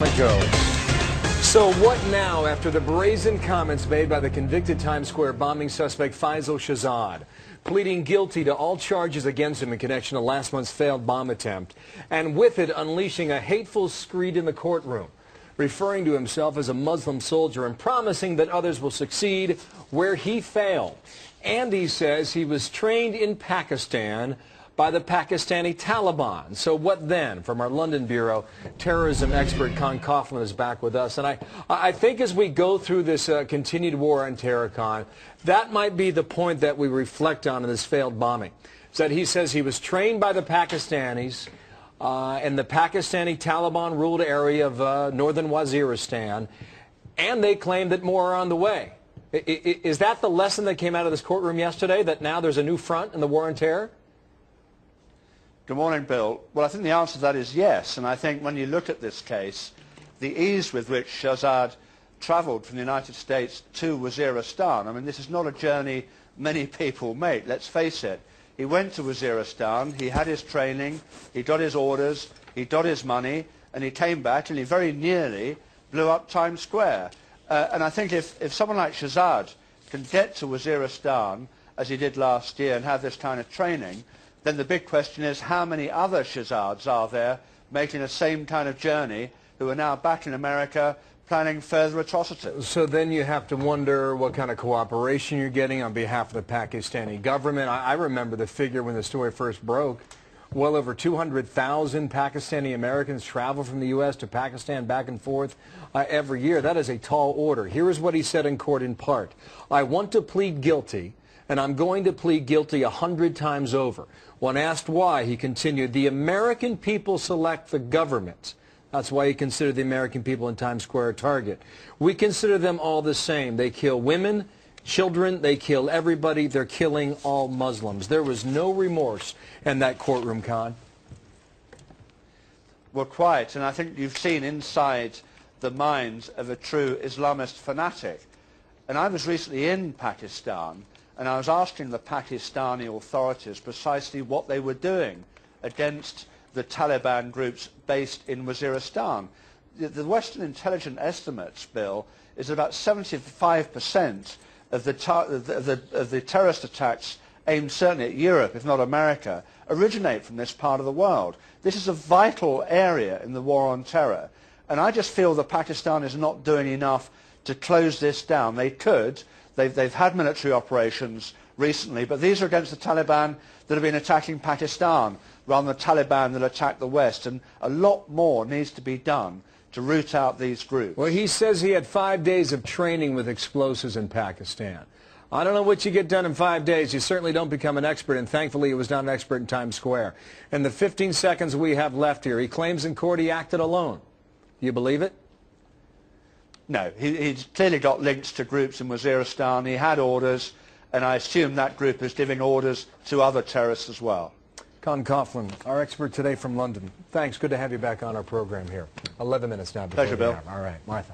Ago. So what now after the brazen comments made by the convicted Times Square bombing suspect Faisal Shahzad, pleading guilty to all charges against him in connection to last month's failed bomb attempt, and with it unleashing a hateful screed in the courtroom, referring to himself as a Muslim soldier and promising that others will succeed where he failed. And he says he was trained in Pakistan by the Pakistani Taliban. So what then? From our London bureau, terrorism expert Con Coughlin is back with us. And I think as we go through this continued war on terror, Con, that might be the point that we reflect on in this failed bombing. Is that he says he was trained by the Pakistanis in the Pakistani Taliban-ruled area of northern Waziristan, and they claim that more are on the way. Is that the lesson that came out of this courtroom yesterday, that now there's a new front in the war on terror? Good morning, Bill. Well, I think the answer to that is yes, and I think when you look at this case, the ease with which Shahzad travelled from the United States to Waziristan, I mean, this is not a journey many people make, let's face it. He went to Waziristan, he had his training, he got his orders, he got his money, and he came back and he very nearly blew up Times Square. And I think if someone like Shahzad can get to Waziristan, as he did last year, and have this kind of training, then the big question is how many other Shahzads are there making the same kind of journey who are now back in America planning further atrocities. So then you have to wonder what kind of cooperation you're getting on behalf of the Pakistani government. I remember the figure when the story first broke. Well over 200,000 Pakistani Americans travel from the U.S. to Pakistan back and forth every year. That is a tall order. Here is what he said in court in part. I want to plead guilty, and I'm going to plead guilty 100 times over. When asked why, he continued, the American people select the government. That's why he considered the American people in Times Square a target. We consider them all the same. They kill women, children, they kill everybody. They're killing all Muslims. There was no remorse in that courtroom, Con. Well, quite, and I think you've seen inside the minds of a true Islamist fanatic. And I was recently in Pakistan, and I was asking the Pakistani authorities precisely what they were doing against the Taliban groups based in Waziristan. The Western intelligence estimates, Bill, is about 75% of the terrorist attacks aimed certainly at Europe, if not America, originate from this part of the world. This is a vital area in the war on terror. And I just feel that Pakistan is not doing enough to close this down. They could. They've had military operations recently, but these are against the Taliban that have been attacking Pakistan rather than the Taliban that attacked the West. And a lot more needs to be done to root out these groups. Well, he says he had 5 days of training with explosives in Pakistan. I don't know what you get done in 5 days. You certainly don't become an expert, and thankfully he was not an expert in Times Square. In the 15 seconds we have left here, he claims in court he acted alone. Do you believe it? No, he's clearly got links to groups in Waziristan. He had orders, and I assume that group is giving orders to other terrorists as well. Con Coughlin, our expert today from London. Thanks. Good to have you back on our program here. 11 minutes now. Pleasure, Bill. All right, Martha.